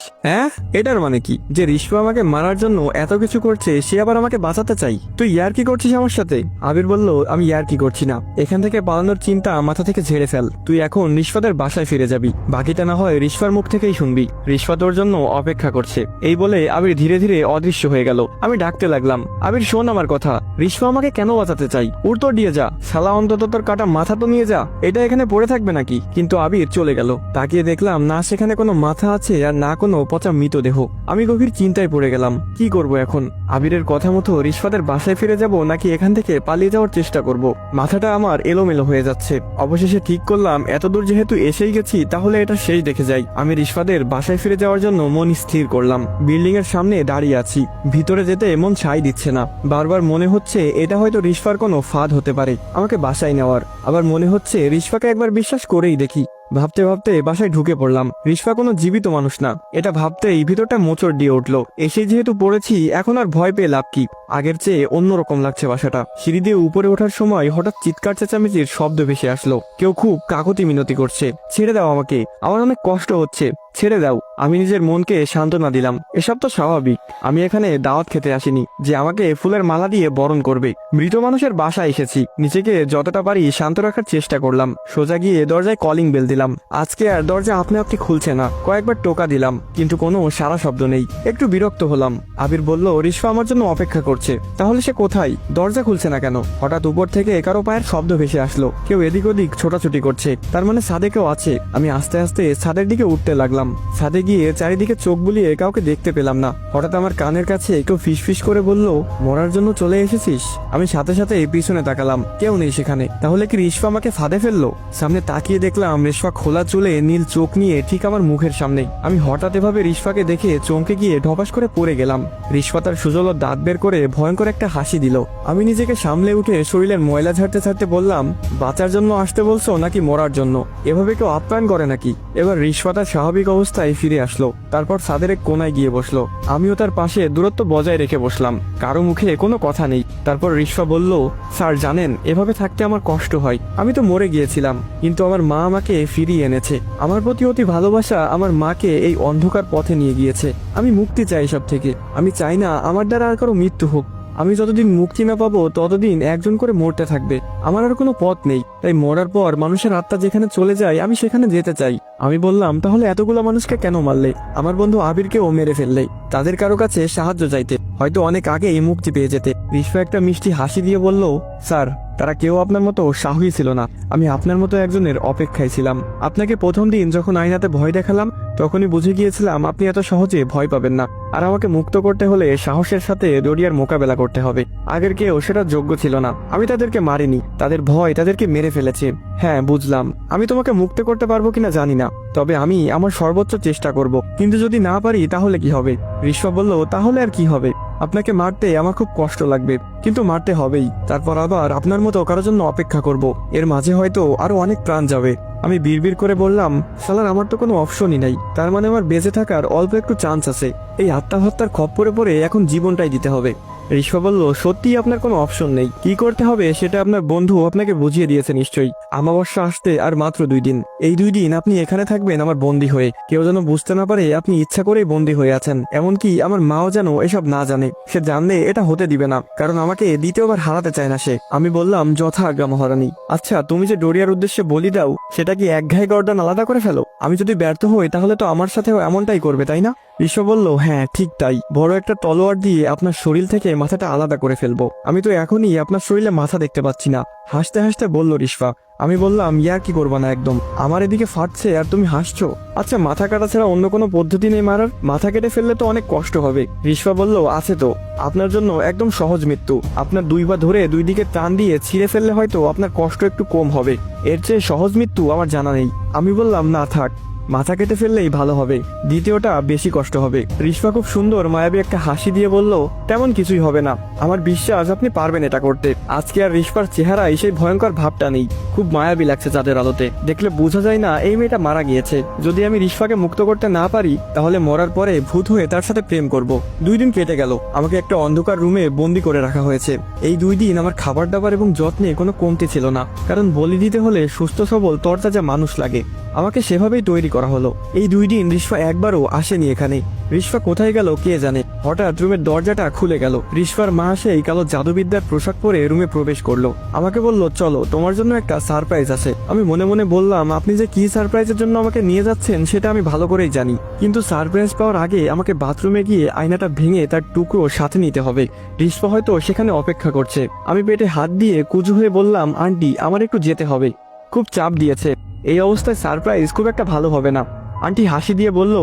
হ্যাঁ, এটার মানে কি যে রিশপা আমাকে মারার জন্য এত কিছু করছে, সে আবার আমাকে বাঁচাতে চাই? তুই ইয়ার কি করছিস আমার সাথে? আবির বলল, আমি ইয়ার কি করছি না, এখান থেকে পালানোর চিন্তা মাথা থেকে ঝেড়ে ফেল। তুই এখন রিশপাদের বাসায় ফিরে যাবি, বাকিটা না হয় রিশপার মুখ থেকেই শুনবি। রিশপা তোর জন্য অপেক্ষা করছে। এই বলে আবির ধীরে ধীরে অদৃশ্য হয়ে গেল। আমি ডাকতে লাগলাম, আবির শোন আমার কথা, রিশপা আমাকে কেন বাঁচাতে চাই? উত্তর দিয়ে যা শালা, অন্তত তোর কাটা মাথা তো নিয়ে যা, এটা এখানে পড়ে থাকবে নাকি? কিন্তু আবির চলে গেল। তাকিয়ে দেখলাম না সেখানে কোনো মাথা আছে আর না কোনো পচা মৃতদেহ। আমি গভীর চিন্তায় পড়ে গেলাম, কি করব এখন? আবিরের কথা মতো রিশপাদের বাসায় ফিরে যাব নাকি এখান থেকে পালিয়ে যাওয়ার চেষ্টা করব? মাথাটা আমার এলোমেলো হয়ে যাচ্ছে। অবশেষে ঠিক করলাম, এতদূর যেহেতু এসেই গেছি তাহলে এটা শেষ দেখে যাই। আমি রিশপাদের বাসায় ফিরে যাওয়ার জন্য মন স্থির করলাম। বিল্ডিং এর সামনে দাঁড়িয়ে আছি, ভিতরে যেতে মন ছাই দিচ্ছে না। বারবার মনে হচ্ছে এটা হয়তো রিশপার কোনো ফাঁদ হতে পারে আমাকে বাসায় নেওয়ার। আবার মনে হচ্ছে রিশপাকে একবার বিশ্বাস করেই দেখি। ভাবতে ভাবতে বাসায় ঢুকে পড়লাম। রিশপা কোনো জীবিত মানুষ না, এটা ভাবতেই ভিতরটা মোচড় দিয়ে উঠলো। এসে যেহেতু পড়েছি, এখন আর ভয় পেয়ে লাভ কি? আগের চেয়ে অন্যরকম লাগছে বাসাটা। সিঁড়ি দিয়ে উপরে ওঠার সময় হঠাৎ চিৎকার চেঁচামেচির শব্দ ভেসে আসলো। কেউ খুব কাকুতি মিনতি করছে, ছেড়ে দাও আমাকে, আমার অনেক কষ্ট হচ্ছে, ছেড়ে দাও। আমি নিজের মনকে সান্ত্বনা দিলাম, এসব তো স্বাভাবিক। আমি এখানে দাওয়াত খেতে আসিনি যে আমাকে ফুলের মালা দিয়ে বরণ করবে। মৃত মানুষের বাসায় এসেছি। নিজেকে যতটা পারি শান্ত রাখার চেষ্টা করলাম। সোজা গিয়ে দরজায় কলিং বেল দিলাম। আজকে আর দরজা আপনি আপনি খুলছে না। কয়েকবার টোকা দিলাম কিন্তু কোনো সারা শব্দ নেই। একটু বিরক্ত হলাম। আবির বলল, রিশপা আমার জন্য অপেক্ষা করছে। তাহলে সে কোথায়? দরজা খুলছে না কেন? হঠাৎ উপর থেকে কারো পায়ের শব্দ ভেসে আসলো। কেউ এদিক ওদিক ছোটাছুটি করছে, তার মানে ছাদে কেউ আছে। আমি আস্তে আস্তে ছাদের দিকে উঠতে লাগলাম। ছাদে গিয়ে চারিদিকে চোখ বুলিয়ে কাউকে দেখতে পেলাম না। হঠাৎ আমার কানের কাছে কেউ ফিসফিস করে বলল, মরার জন্য চলে এসেছিস? আমি সাথে সাথে পিছনে তাকালাম, কেউ নেই সেখানে। তাহলে কি রিশপা আমাকে ফাঁদে ফেললো? সামনে তাকিয়ে দেখলাম রিশপা খোলা চুলে নীল চোখ নিয়ে ঠিক আমার মুখের সামনে। আমি হঠাৎ এভাবে রিশপাকে দেখে চমকে গিয়ে ঢপাস করে পড়ে গেলাম। রিশপা তার সুজল দাঁত বের করে ভয়ঙ্কর একটা হাসি দিল। আমি নিজেকে সামলে উঠে শরীরের ময়লা ঝাড়তে ছাড়তে বললাম, বাঁচার জন্য আসতে বলছো নাকি মরার জন্য? এভাবে কেউ আপ্যায়ন করে নাকি? এবার রিশপা তার স্বাভাবিক অবস্থায় ফিরে আসলো। তারপর ছাদের এক কোনায় গিয়ে বসলো। আমিও তার পাশে দূরত্ব বজায় রেখে বসলাম। কারো মুখে কোনো কথা নেই। তারপর রিশপা বলল, স্যার জানেন, এভাবে থাকতে আমার কষ্ট হয়। আমি তো মরে গিয়েছিলাম, কিন্তু আমার মা আমাকে ফিরিয়ে এনেছে। আমার প্রতি অতি ভালোবাসা আমার মাকে এই অন্ধকার পথে নিয়ে গিয়েছে। আমি মুক্তি চাই সব থেকে। আমি চাই না আমার দ্বারা আর কারো মৃত্যু হোক। আমি যতদিন মুক্তি না পাবো ততদিন একজন করে মরতে থাকবে। আমার আর কোনো পথ নেই। তাই মরার পর মানুষের আত্মা যেখানে চলে যায় আমি সেখানে যেতে চাই। আমি বললাম, তাহলে এতগুলো মানুষকে কেন মারলে? আমার বন্ধু আবিরকেও মেরে ফেললে? তাদের কারো কাছে সাহায্য চাইতে, হয়তো অনেক আগে এই মুক্তি পেয়ে যেতে। রিশপা একটা মিষ্টি হাসি দিয়ে বলল, স্যার তারা কেউ আপনার মতো সাহসী ছিল না। আমি আপনার মতো একজনের অপেক্ষায় ছিলাম। আপনাকে প্রথম দিন যখন আয়নাতে ভয় দেখালাম তখনই বুঝে গিয়েছিলাম আপনি এত সহজে ভয় পাবেন না। আর আমাকে মুক্ত করতে হলে সাহসের সাথে দরিয়ার মোকাবেলা করতে হবে। আগের কেউ সেটা যোগ্য ছিল না। আমি তাদেরকে মারিনি, তাদের ভয় তাদেরকে মেরে ফেলেছে। হ্যাঁ বুঝলাম, আমি তোমাকে মুক্ত করতে পারবো কিনা জানি না, তবে আমি আমার সর্বোচ্চ চেষ্টা করব। কিন্তু যদি না পারি তাহলে কি হবে? রিশপা বলল, তাহলে আর কি হবে? আপনাকে মারতে আমার খুব কষ্ট লাগবে, কিন্তু মারতে হবেই। তারপর আবার আপনার মতো কারোর জন্য অপেক্ষা করব। এর মাঝে হয়তো আরো অনেক প্রাণ যাবে। আমি বিড়বিড় করে বললাম, শালার আমার তো কোনো অপশনই নাই। তার মানে আমার বেঁচে থাকার অল্প একটু চান্স আছে। এই আত্মহত্যার খপ্পরে পড়ে এখন জীবনটাই দিতে হবে। রিশপা বলল, সত্যি আপনার কোনো অপশন নেই। কি করতে হবে সেটা আপনার বন্ধু আপনাকে বুঝিয়ে দিয়েছে নিশ্চয়ই। আমাবস্যা আসতে আর মাত্র 2 দিন। এই 2 দিন আপনি এখানে থাকবেন আমার বন্দী হয়ে। কেউ যেন বুঝতে না পারে আপনি ইচ্ছা করেই বন্দী হয়ে আছেন। এমনকি আমার মাও যেন এসব না জানে। সে জানলে এটা হতে দিবে না, কারণ আমাকে দ্বিতীয়বার হারাতে চায় না সে। আমি বললাম, যথা আজ্ঞা মহারানী। আচ্ছা, তুমি যে ডোরিয়ার উদ্দেশ্যে বলি দাও, সেটা কি একঘায়ে গর্দান আলাদা করে ফেলো? আমি যদি ব্যর্থ হই তাহলে তো আমার সাথেও এমনটাই করবে, তাই না? রিশপা বলল, হ্যাঁ ঠিক তাই। বড় একটা তলোয়ার দিয়ে আপনার শরীর থেকে মাথাটা আলাদা করে ফেলবো। আমি তো এখনই আপনার শরীরে মাথা দেখতে পাচ্ছি না। হাসতে হাসতে বলল রিশপা। আমি বললাম, ইয়ার কি করবা না একদম? আমার এদিকে ফাটছে আর তুমি হাসছো। আচ্ছা, মাথা কাটা ছাড়া অন্য কোনো পদ্ধতি নেই মারার? মাথা কেটে ফেললে তো অনেক কষ্ট হবে। রিশপা বলল, আছে তো। আপনার জন্য একদম সহজ মৃত্যু। আপনার 2 পা ধরে 2 দিকে টান দিয়ে ছিঁড়ে ফেললে হয়তো আপনার কষ্ট একটু কম হবে। এর চেয়ে সহজ মৃত্যু আমার জানা নেই। আমি বললাম, না থাক, মাথা কেটে ফেললেই ভালো হবে। দ্বিতীয়টা বেশি কষ্ট হবে। রিশপা খুব সুন্দর মায়াবী একটা হাসি দিয়ে বলল, তেমন কিছুই হবে না। আমার বিশ্বাস আপনি পারবেন এটা করতে। আজকে আর রিশপার চেহারায় সেই ভয়ঙ্কর ভাবটা নেই। খুব মায়াবী লাগছে চাঁদের আলোতে। দেখলে বোঝা যায় না এই মেয়েটা মারা গিয়েছে। যদি আমি রিশপাকে মুক্ত করতে না পারি তাহলে মরার পরে ভূত হয়ে তার সাথে প্রেম করব। 2 দিন কেটে গেল। আমাকে একটা অন্ধকার রুমে বন্দি করে রাখা হয়েছে। এই 2 দিন আমার খাবার দাবার এবং যত্নে কোনো কমতি ছিল না, কারণ বলি দিতে হলে সুস্থ সবল তরতাজা মানুষ লাগে। আমাকে সেভাবেই তৈরি করা হলো। এই 2 দিন রিশফা একবারও আসেনি এখানে। রিশফা কোথায় গেল কে জানে। হঠাৎ রুমের দরজাটা খুলে গেল। রিশফার মা সেই কালো জাদুবিদ্যার পোশাক পরে রুমে প্রবেশ করলো। আমাকে বলল, চলো তোমার জন্য একটা সারপ্রাইজ আছে। আমি মনে মনে বললাম, আপনি যে কি সারপ্রাইজের জন্য আমাকে নিয়ে যাচ্ছেন সেটা আমি ভালো করেই জানি, কিন্তু সারপ্রাইজ পাওয়ার আগে আমাকে বাথরুমে গিয়ে আয়নাটা ভেঙে তার টুকরো সাথে নিতে হবে। রিশফা হয়তো সেখানে অপেক্ষা করছে। আমি পেটে হাত দিয়ে কুজু হয়ে বললাম, আন্টি আমার একটু যেতে হবে, খুব চাপ দিয়েছে। এই অবস্থায় সারপ্রাইজ খুব একটা ভালো হবে না। আন্টি হাসি দিয়ে বলল,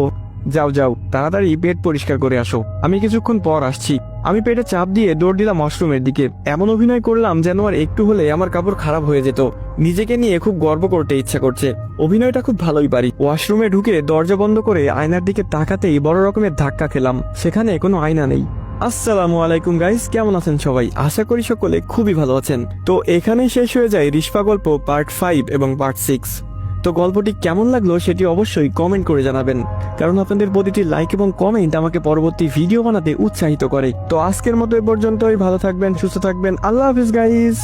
যাও যাও, তাড়াতাড়ি পেট পরিষ্কার করে আসো, আমি কিছুক্ষণ পর আসছি। আমি পেটে চাপ দিয়ে দৌড় দিলাম ওয়াশরুমের দিকে। এমন অভিনয় করলাম যেন আর একটু হলে আমার কাপড় খারাপ হয়ে যেত। নিজেকে নিয়ে খুব গর্ব করতে ইচ্ছা করছে। অভিনয়টা খুব ভালোই পারি। ওয়াশরুমে ঢুকে দরজা বন্ধ করে আয়নার দিকে তাকাতেই বড় রকমের ধাক্কা খেলাম। সেখানে কোনো আয়না নেই। আসসালামু আলাইকুম গাইস, কেমন আছেন সবাই? আশা করি সকলে খুবই ভালো আছেন। তো এখানেই শেষ হয়ে যায় রিশফা গল্প পার্ট 5 এবং পার্ট 6। তো গল্পটি কেমন লাগলো সেটি অবশ্যই কমেন্ট করে জানাবেন, কারণ আপনাদের প্রতিটি লাইক এবং কমেন্ট আমাকে পরবর্তী ভিডিও বানাতে উৎসাহিত করে। তো আজকের মতো এ পর্যন্তই। ভালো থাকবেন, সুস্থ থাকবেন। আল্লাহ হাফিজ গাইস।